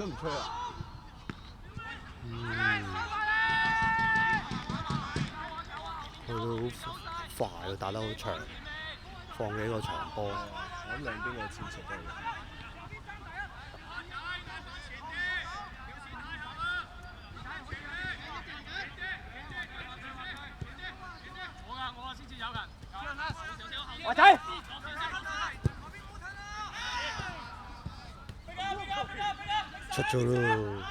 都唔吹啊！佢都好快，佢打得好長，放幾個長波。我諗兩邊嘅戰術都係。華仔，出咗咯！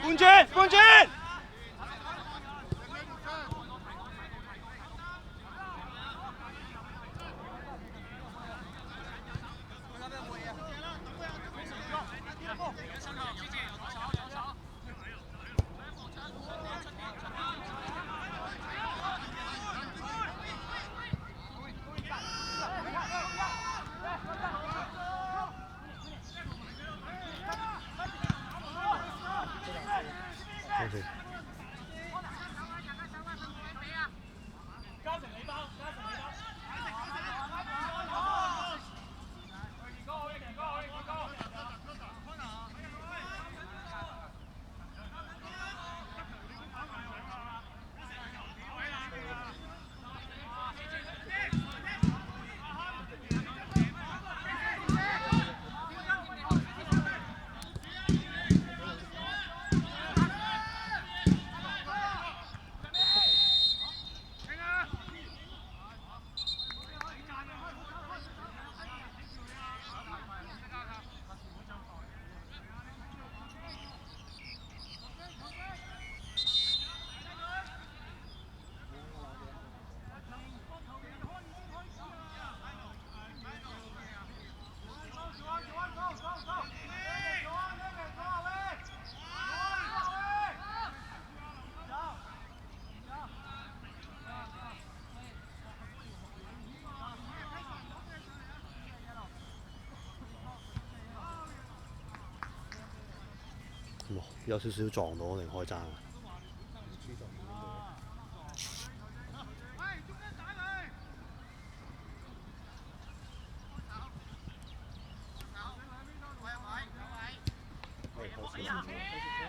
半轉半轉。有少少撞到定開爭啊！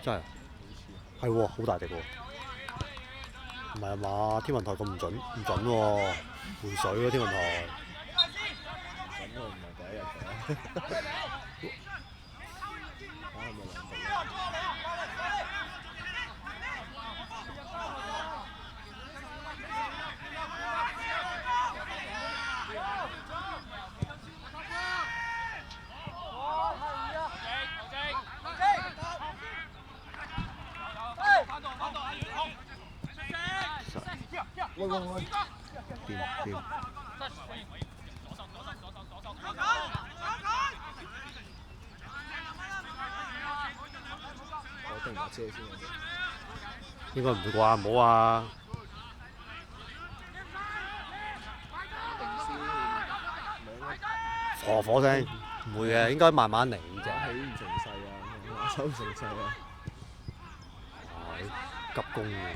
真係係喎，好大力喎！唔係啊嘛，天文台咁唔準喎，回水喎天文台。咁我唔係第一日嘅。喂！掂！我定下車先。應該唔會啩？唔好啊！火聲唔會嘅，應該慢慢嚟啫。起唔成勢啊，收唔成勢啊！急攻喎！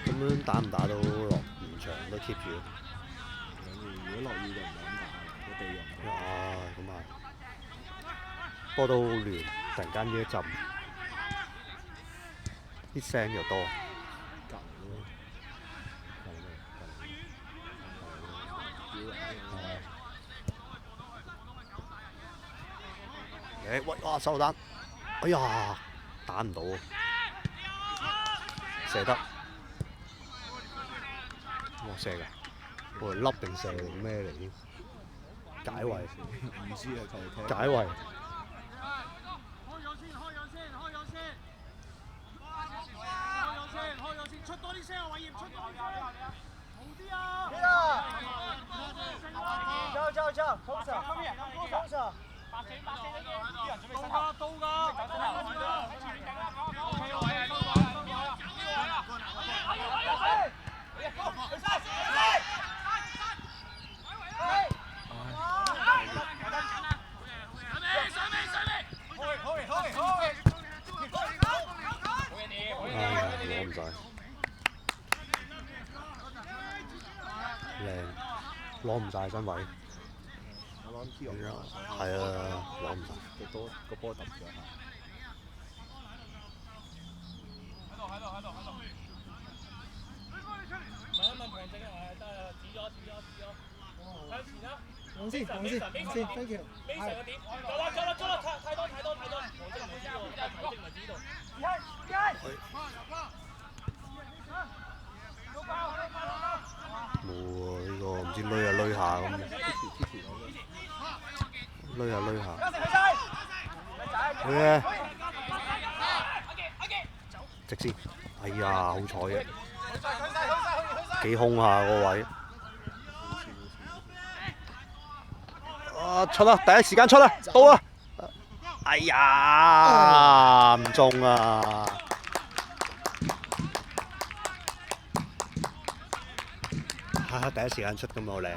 咁樣打唔打到落現場都 keep 住。如果落雨就唔係咁打，個地又唔啊，咁啊，波都好亂，突然間呢一陣，啲聲又多。喂！哇！手榴彈，哎呀，打唔到喎，射得，哇射㗎，我係粒定射定咩嚟添？解圍，唔知啊，求其解圍。出多啲聲啊！偉業出多啲聲，好啲啊！走，通常。攞唔晒，靚，攞唔晒身位。我諗 T 係啊，攞唔晒。個波揼咗下。往先，thank you。冇喎，呢個唔知攆下攆下咁，攆下攆下。好嘅，直先。哎呀，好彩嘅，幾空下個位。啊，出啦！第一時間出啦，到啦！哎呀，唔中啊！第一時間出咁好靚晒。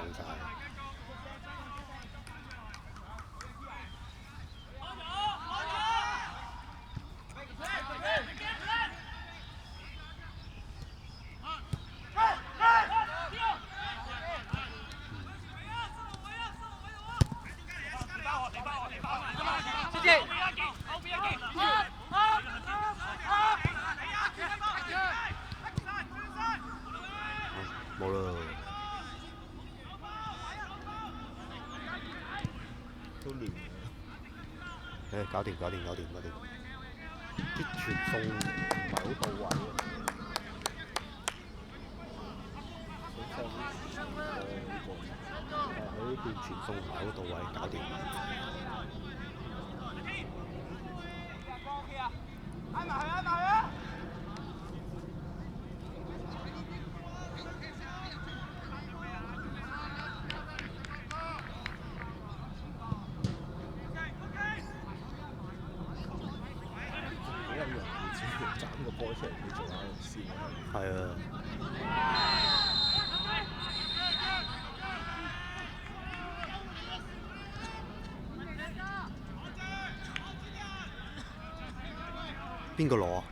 冇啦。都亂嘅。搞掂。啲傳送唔係好到位啊！呢邊傳送唔係好到位，搞掂。斬個波出嚟，你做下先。係啊。邊個攞啊？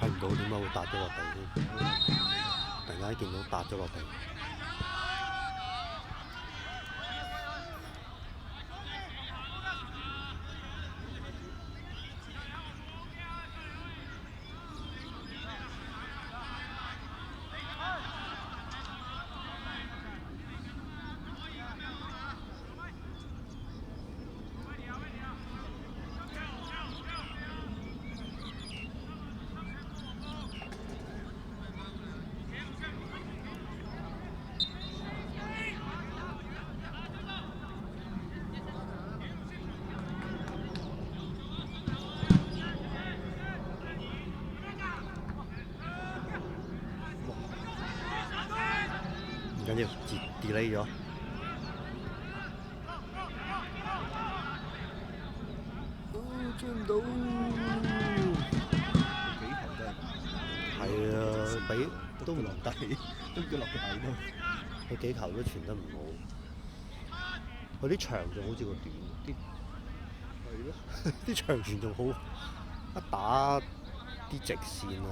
睇唔到點解會笪咗落地先？突然間見到笪咗落地。唔緊要，delay 咗。追唔到。係啊，俾都唔得，都叫落地都。佢幾球都傳得唔好。佢啲長仲好似個短，啲係咯，啲長傳仲好，一打啲直線啊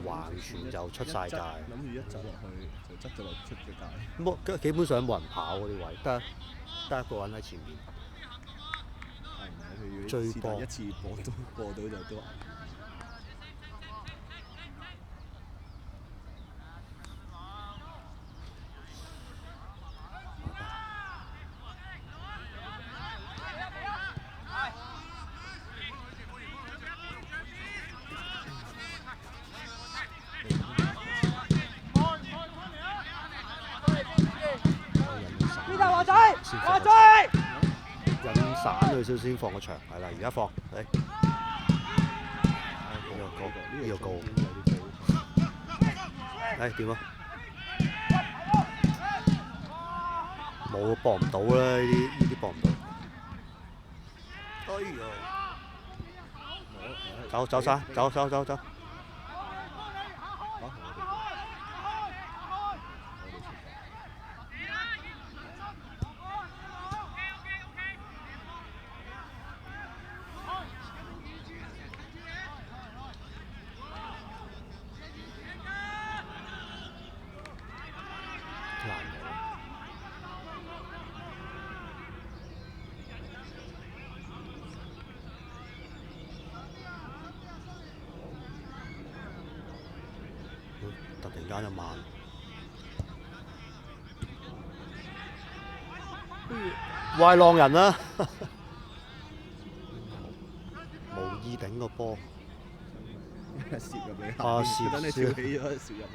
橫傳就出晒界。諗住一走落去就執咗落出咗界。冇基本上冇人跑嗰啲位，得一個人喺前面。係唔係？佢要追波是但一次播到就都。呢度華仔，華仔，引散佢少先放個場，係啦，而家放，嚟呢個高，誒點啊？冇搏唔到啦，呢啲搏唔到。哎呀！走晒，走！突然間就慢，壞浪人啦！無意頂個波，攝入嚟，攝等你跳起咗攝入去。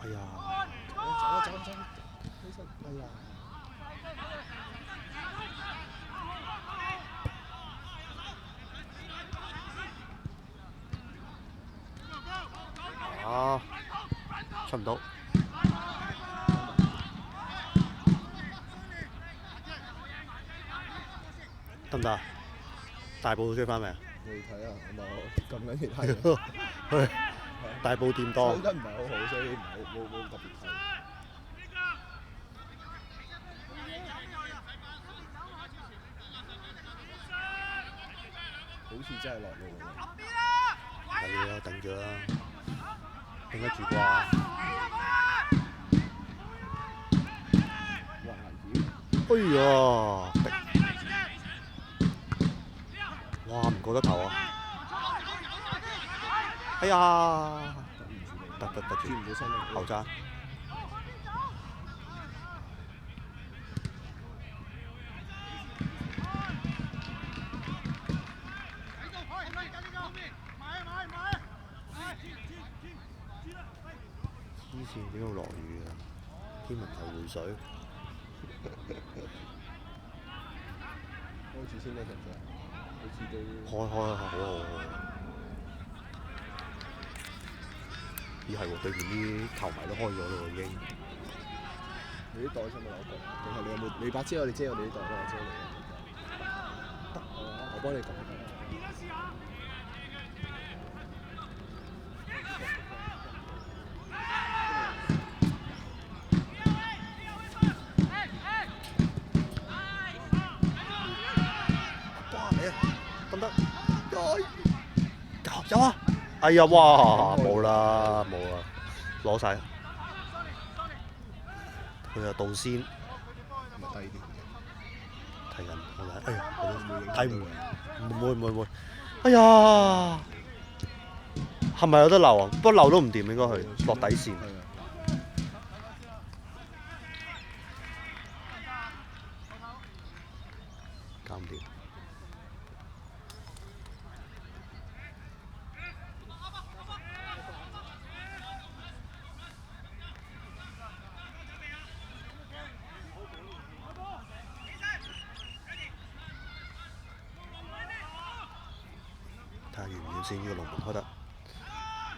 哎呀！走，起身！哎呀！啊！出唔到，得唔得？大埔追翻未啊？未睇啊，我撳緊其他嘢。大埔掂當。收得唔係好好，所以冇特別睇。好似真係落路喎。係啊，頂住啦，頂得住啩？哇！危險！哎呀！哇！唔過得頭啊！哎呀！得住，轉唔到身啊！後爭。黐線點解落雨啊？天文台回水。開住先啦，其實好似都開，好。咦係喎，對面啲球迷都開咗咯喎已經。你啲袋使唔使攞過？定係你有冇？你把遮我哋遮我哋啲袋啦，我遮你。得，我幫你撳。得唔得？有啊！哎呀，哇！冇啦，攞晒。佢又導先，咪低啲。睇緊，我睇，哎呀，睇唔會。哎呀，係咪有得漏啊？不過漏都唔掂，應該去落底線。搞唔掂。睇下遠唔遠先，呢個龍門開得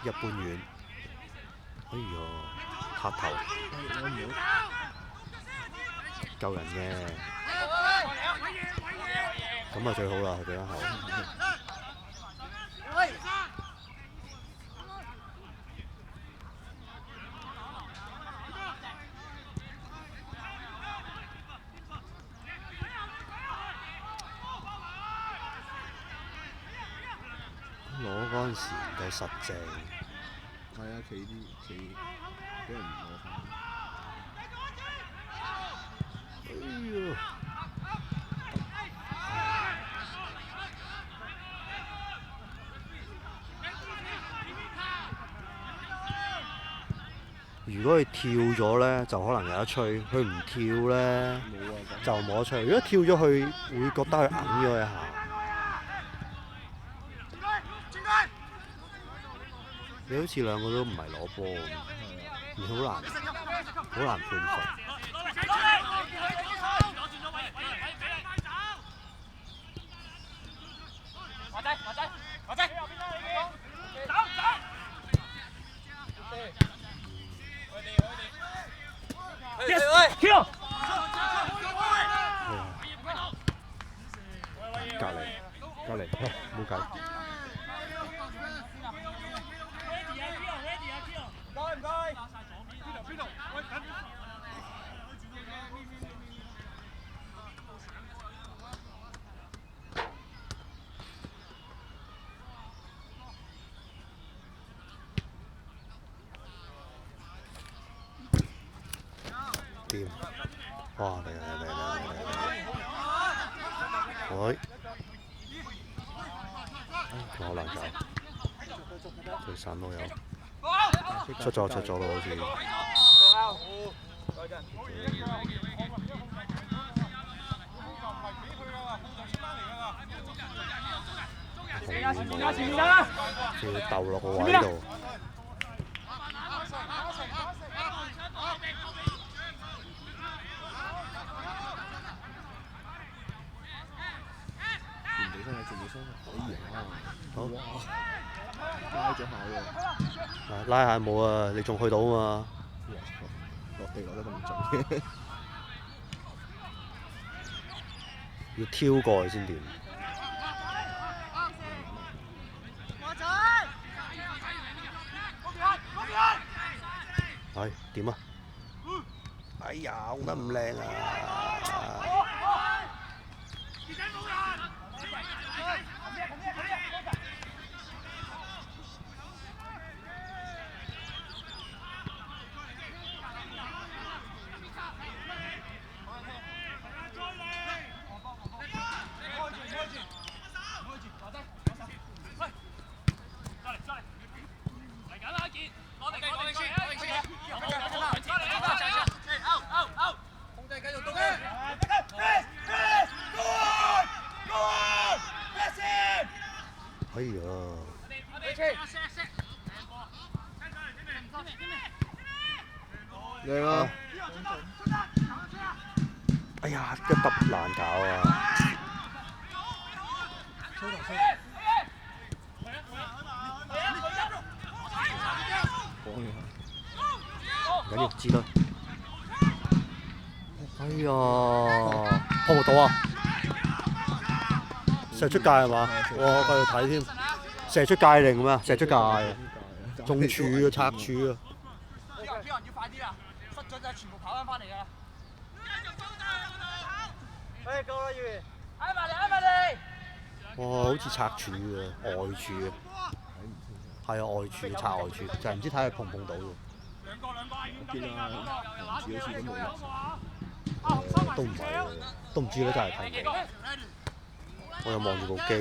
一般遠。哎呀，黑頭救人嘅，咁啊最好啦，佢俾翻後。時唔夠實淨。係啊，企俾人唔攞翻。哎呀！如果佢跳咗咧，就可能有得吹；佢唔跳咧，冇啊，就冇得吹。如果跳咗，佢會覺得佢硬咗一下。你好似兩個都唔係攞波咁，你好難判罰。隔離，冇計。掂！哇！嚟！喂！好難搞，最散都有，出咗咯，好似。仲要鬥落個位度。好，拉咗下喎。拉下冇啊，你仲去到啊嘛？落地落得咁準嘅，要挑過去先掂。係點啊？哎呀，控得唔靚啊！哎呀！靚啊！哎呀，一揼難搞啊！唔緊要，知啦。哎呀，破唔到啊！射出界係嘛？我繼續睇添，射出界定咩？射出界，中柱啊，拆柱啊！邊人要快啲啊！失咗就全部跑翻嚟㗎啦！誒，夠啦，月！挨埋嚟！哇，好似拆柱啊，外柱啊，係啊，外柱拆外柱，就係唔知睇下碰唔碰到喎。我見啊，好似都冇入。都唔係喎，都唔知咧，真係睇唔到。我又望住部機。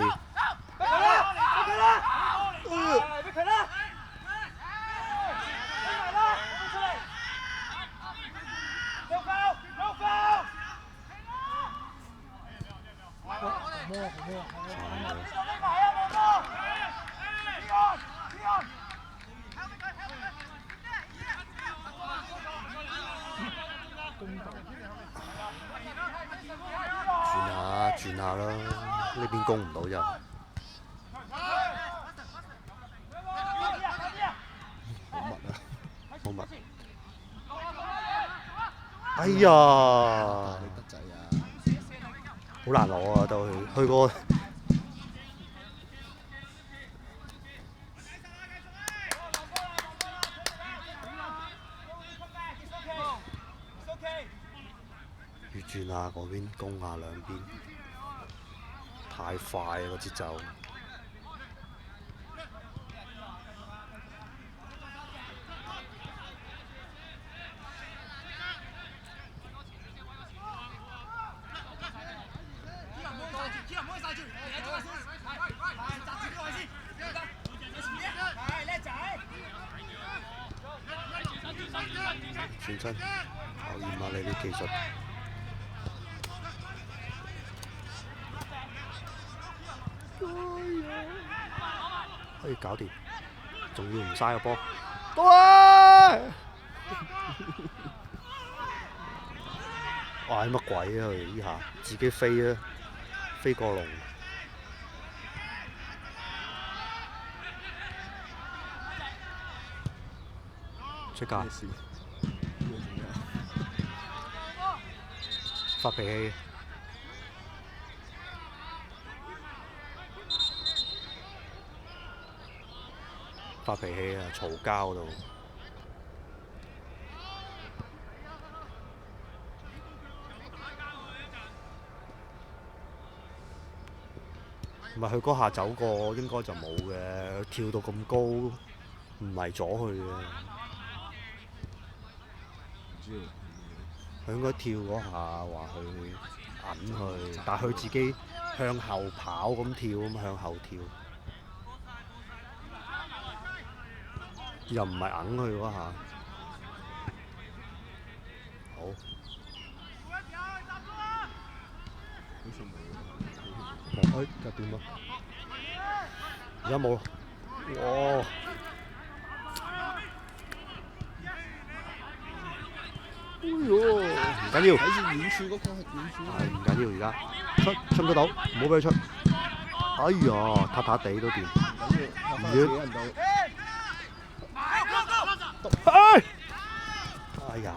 轉下啦，呢邊攻唔到就。好密啊！哎呀！得滯啊！好難攞啊，都去過。越轉下嗰邊，攻下兩邊，太快啊個節奏。轉身，考驗下你啲技術。可以搞掂，仲要唔嘥個波。到啊！哇！乜鬼啊佢呢下，自己飛啊，飛過龍。出界。發脾氣。發脾氣啊！嘈交到。唔係佢嗰下走過，應該就冇嘅。跳到咁高，唔係阻佢嘅。佢應該跳嗰下話佢揞佢，但係佢自己向後跑咁跳咁向後跳，又唔係揞佢嗰下。好。就掂咯。而家冇。哇！哎呦，唔緊要。睇住遠處嗰個係遠處。係唔緊要，而家出唔出到，唔好俾佢出。哎呀，塌塌地都掂。唔要。哎呀！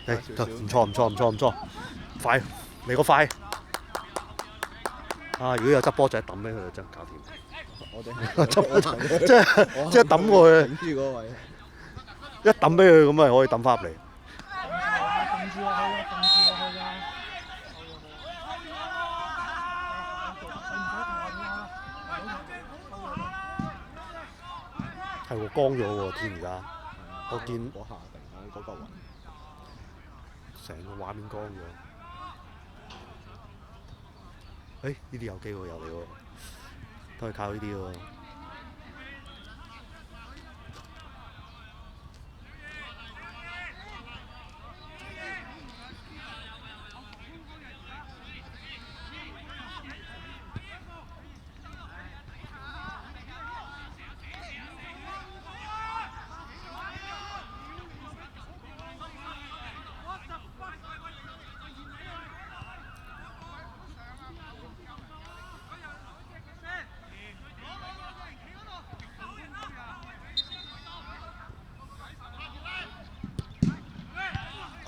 唔錯，快嚟個快！啊！如果有執波仔抌俾佢就真係搞掂。我哋執即係抌過去。頂住嗰位。一抌俾佢咁咪可以抌翻入嚟。係喎，光咗喎天而家。我見嗰下突然間嗰嚿雲，成個畫面光咗。呢啲有機會有嚟喎，都係靠呢啲喎。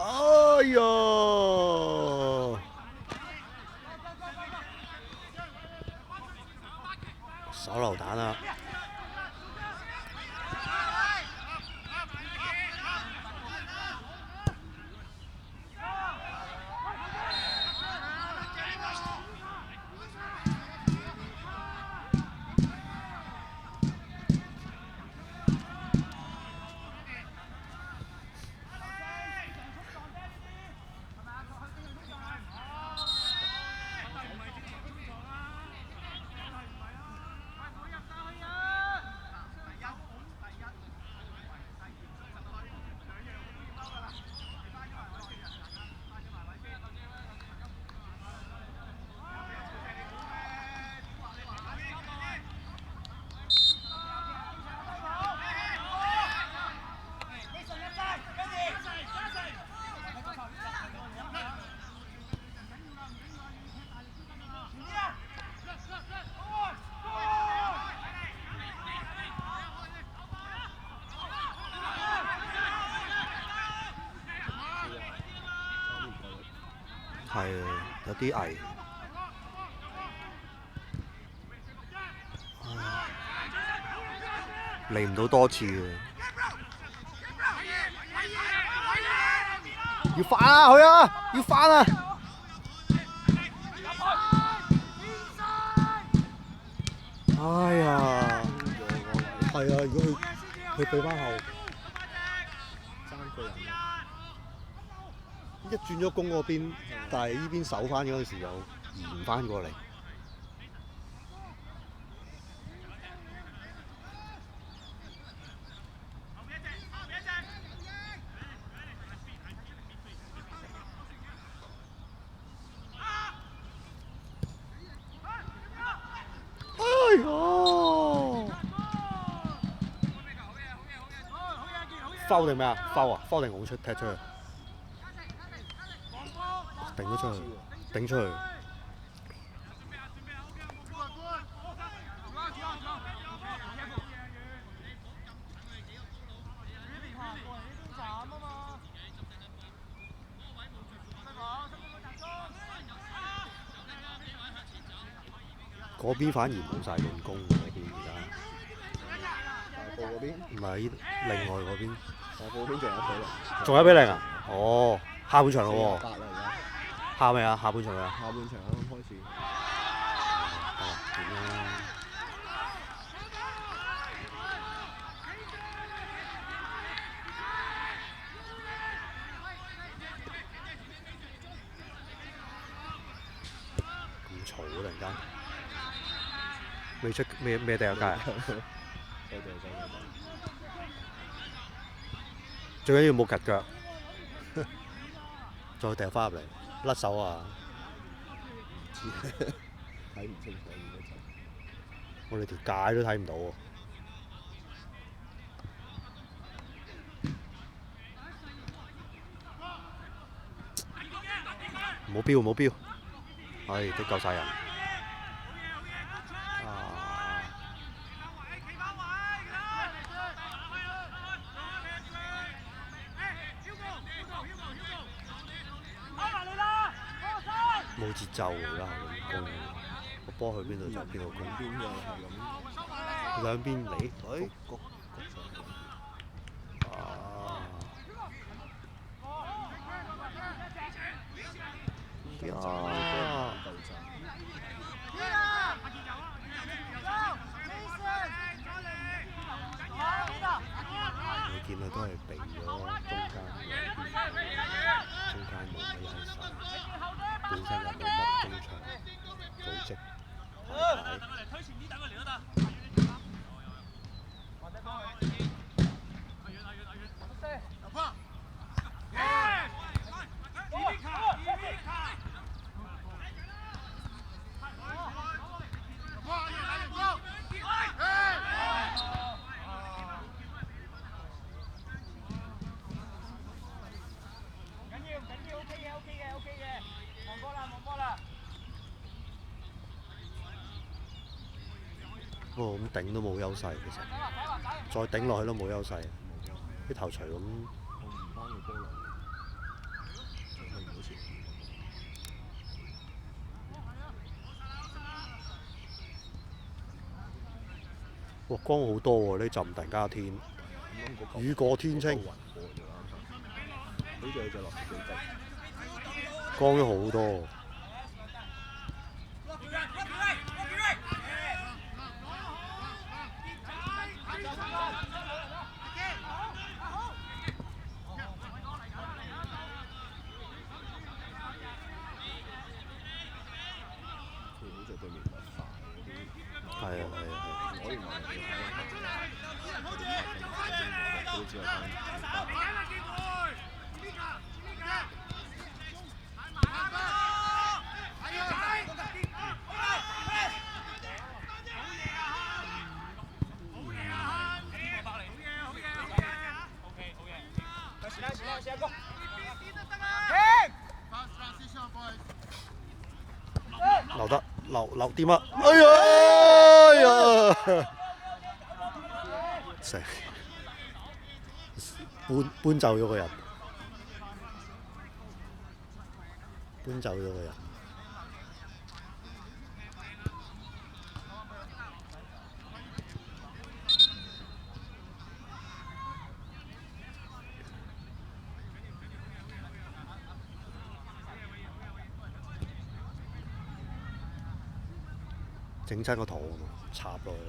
哎呀！手榴彈啊！係有啲危。嚟唔到多次嘅。要翻啊佢啊！要翻啊！哎呀！係啊，如果佢對翻後，爭個人。一轉咗攻嗰邊，但係呢邊守翻嗰陣時又延翻過嚟。foul 定咩啊？foul 啊？foul定拱出踢出去？頂咗出去，頂出去。嗰邊反而冇晒進攻嗰邊而家。大埔嗰邊，唔係另外嗰邊，大埔嗰邊仲有一比零。仲有一比零啊！哦，下半場咯喎， 8啦而下未啊？下半場未啊？家，下半場啱啱開始。點啊？咁嘈啊！突然間，未出咩第一屆啊？多謝。最緊要冇趌腳，再掉翻入嚟，甩手啊！睇唔清楚而家就。我哋條界都睇唔到喎。冇標冇標，唉都夠晒人。冇節奏㗎，而家係咁攻，個波去邊度就邊度攻。邊嘅係咁。兩邊嚟，谷上去。啊！夠陣。你見佢都係避咗中間冇乜優勢，本身又冇乜中場組織排不過咁頂都冇優勢，其實再頂落去都冇優勢，啲頭槌咁。我唔幫佢波落，做乜唔好前？哇，光好多喎！呢陣突然間天雨過天青，好似有隻落幾滴。光咗好多。係啊係啊係。我原來係佢哋只有留得留掂啊！哎呀哎呀！成搬走咗個人，搬走咗個人。整親個肚插落去。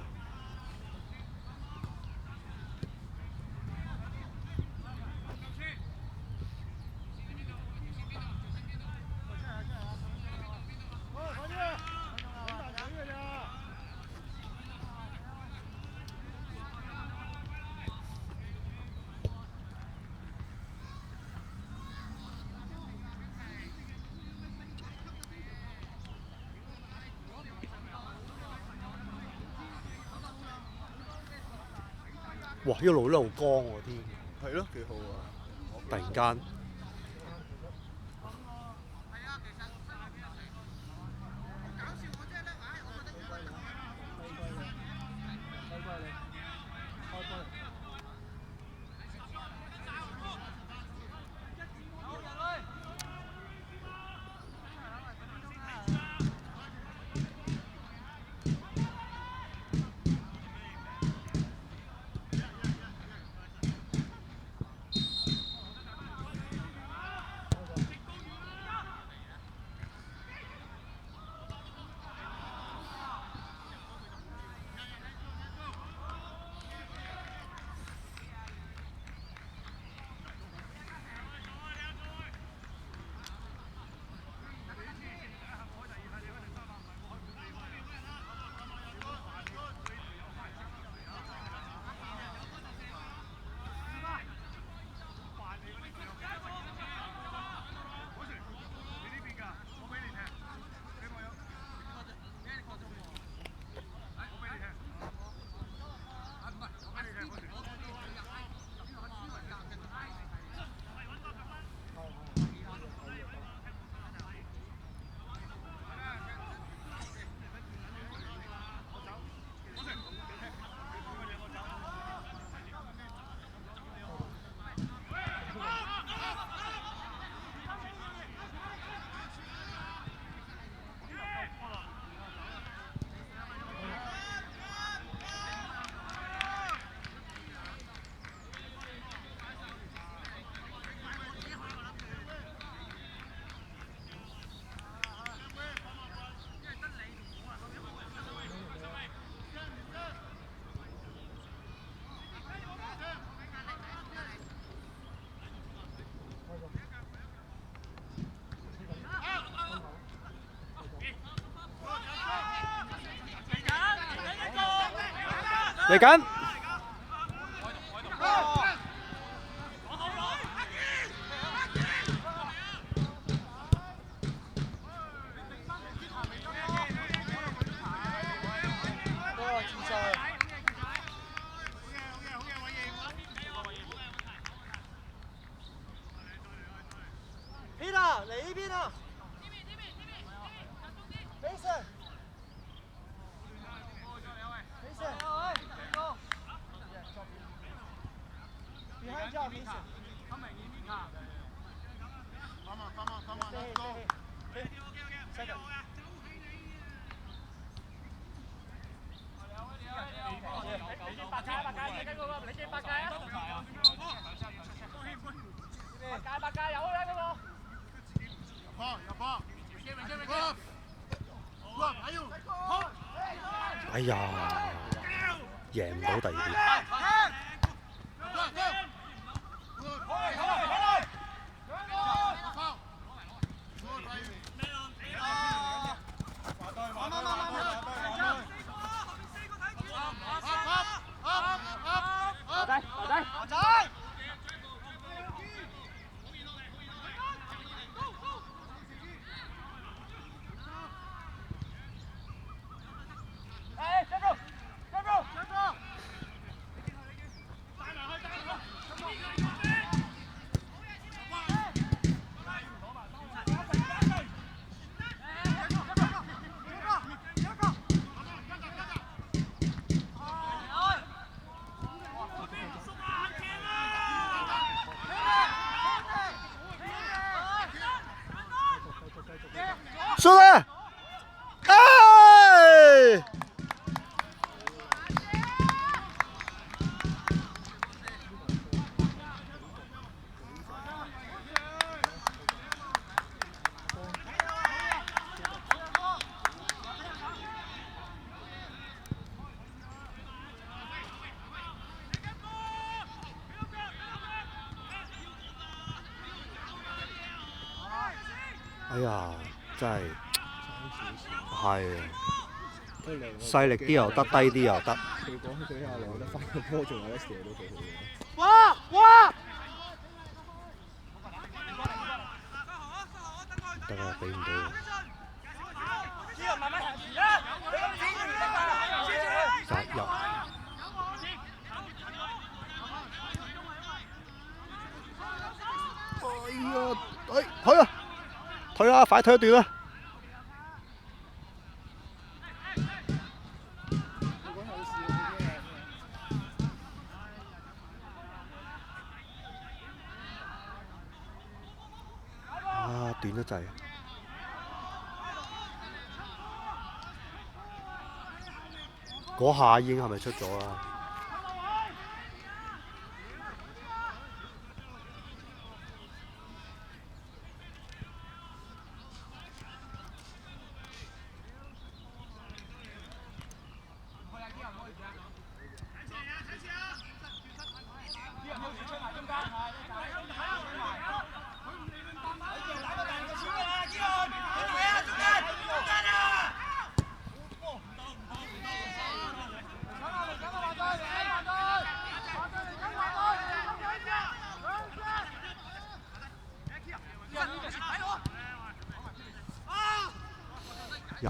哇！一路光喎天。係咯，幾好啊！突然間。嚟緊。Peter，你呢邊啊？Mason。Behind job, Mason. Come on, let's go. Second. 八戒，你跟嗰個，你記八戒啊？八戒有啦嗰個。入波。哎呀，贏唔到第二啲。輸啦！哎！哎呀，真係係細力啲又得，低啲又得。佢講佢阿兩得翻個波，仲有得射都幾好嘅。哇！得啊，俾唔到。殺入。退啦，快退一段啦！啊，短得滯。嗰下已經係咪出咗啦？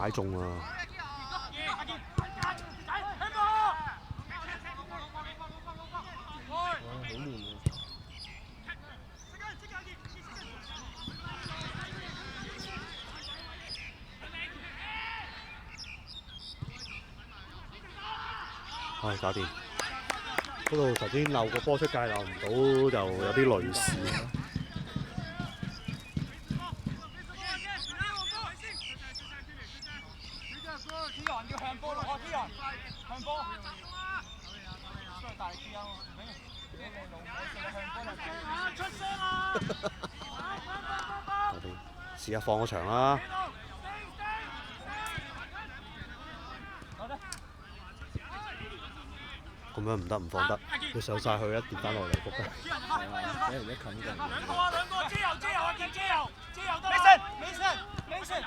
踩中啊！好悶喎。唉，搞掂！嗰度頭先漏個波出界，漏唔到就有啲類似。要向波落，天人向波。大力啲啊！出聲啊！我哋試下放個場啦。咁樣唔得，唔放得，佢上晒去一跌翻落嚟，仆街。係啊，俾人一冚就。兩個啊，遮油啊，見遮油得啦。Mason。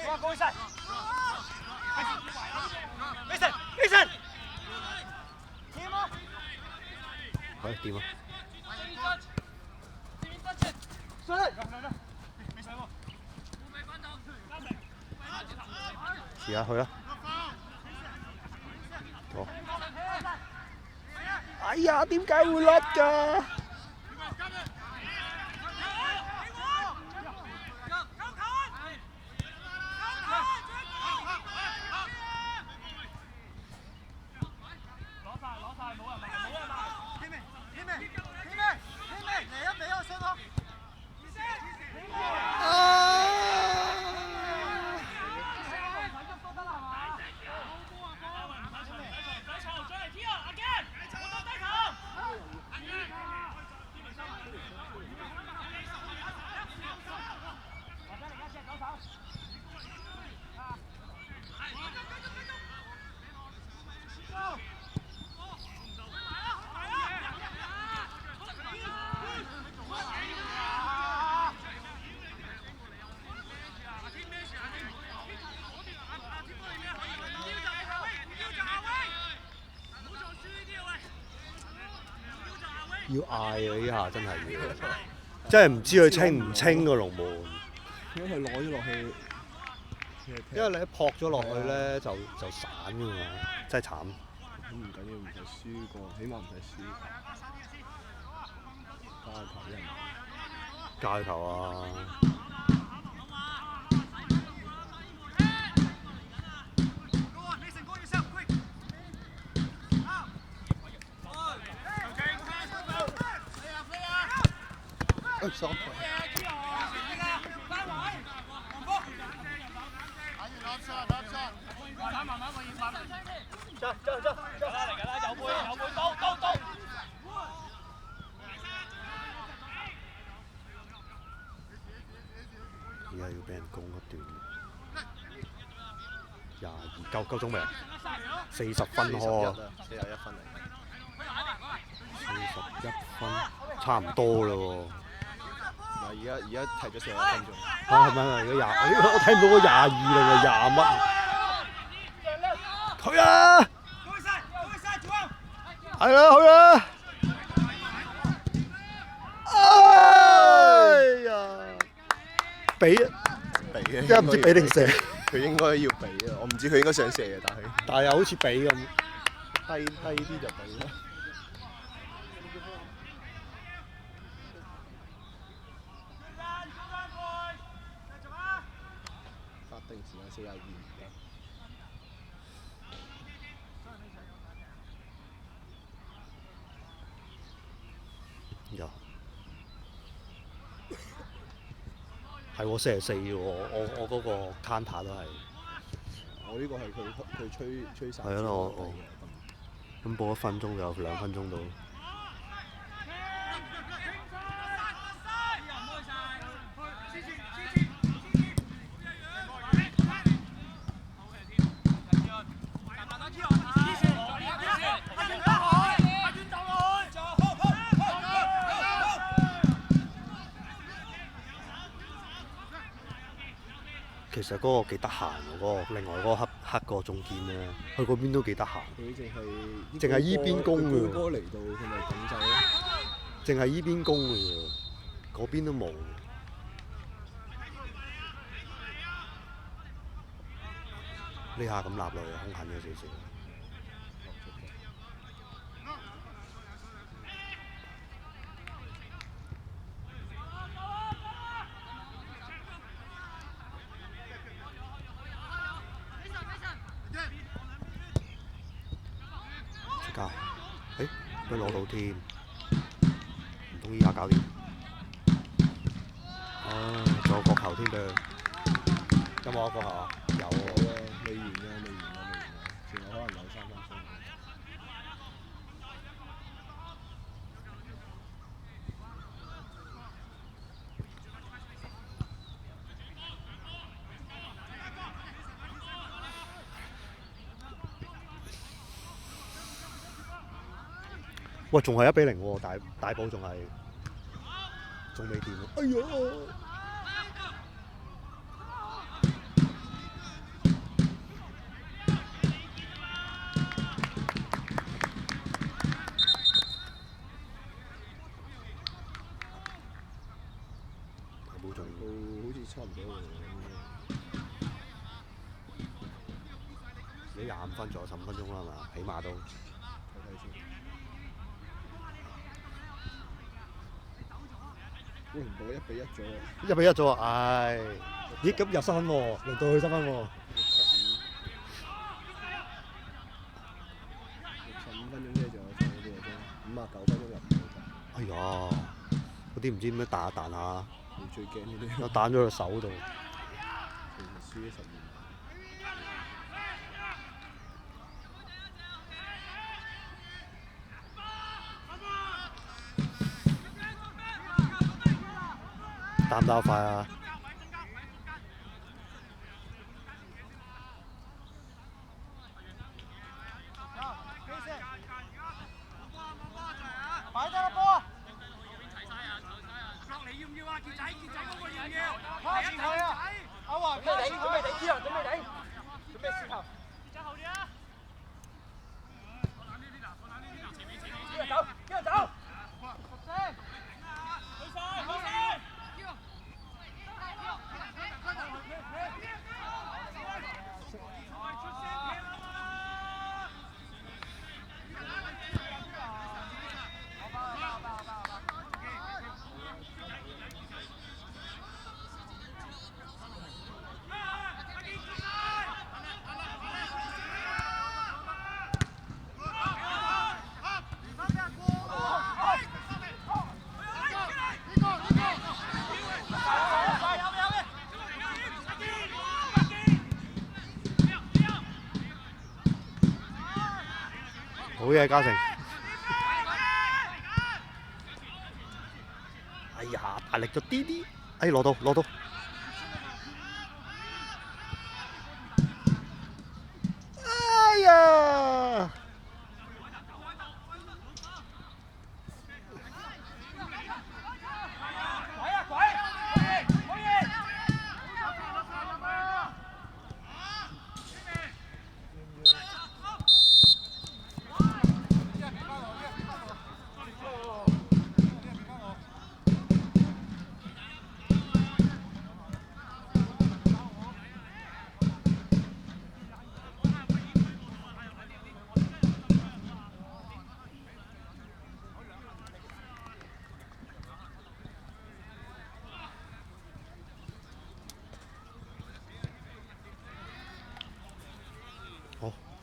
哇，過晒。Mason。掂啊！係掂啊！試下去啦。好。哎呀，點解會甩㗎？要嗌啊！呢下真係要，真係唔知佢清唔清個龍門。因為佢攞咗落去，因為你一撲咗落去咧，就散㗎嘛，真係慘。咁唔緊要，唔使輸過，起碼唔使輸。加球人。加球啊！爽！而家要俾人攻一段，22夠鐘未啊？40分開41分嚟。41分，差唔多啦喎。唔係，而家踢咗41分鐘。係咪而家20？我睇唔到個22定係20乜？退啊！係啦，去啦！哎呀！俾啊！俾嘅，而家唔知俾定射。佢應該要俾啊！我唔知佢應該想射嘅，但係又好似俾咁。低啲就俾啦。較熱㗎。有。係喎，44喎，我嗰個 counter 都係。我呢個係佢吹散。係啊，我咁報1分鐘就有2分鐘到。其實嗰個幾得閒喎，另外嗰個黑個總監咧，佢嗰邊都幾得閒。佢淨係依邊攻㗎喎。波嚟到佢咪頂走咯。淨係依邊攻㗎喎，嗰邊都冇。呢下咁立落去，兇狠咗少少。出界，都攞到添，唔通依下搞掂？仲有角球添佢，有冇一個球啊？有喎。未完㗎，仲有可能有3分鐘。喂，仲係1-0喎，大埔仲未掂喎。哎呀！大埔仲好似差唔多喎。你25分仲有15分鐘啦，係嘛？起碼都。睇先。喂，唔好1-1咗喎。1-1咗啊！唉，咦咁入3分喎，輪到佢3分喎。65分鐘啫，仲有差幾多個鐘？59分鐘入唔到。哎呀，嗰啲唔知點樣彈下彈下，你最驚呢啲。我彈咗個手度。其實輸咗12碼。打唔打得快啊？擺低個波！落嚟要唔要啊？傑仔嗰個要唔要？開前佢啊！阿華，準備頂，準備頂，準備試頭。傑仔後啲啊！呢個走！好嘢，嘉誠！哎呀，大力咗啲啲，哎攞到！哎呀！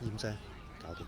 驗聲，搞掂。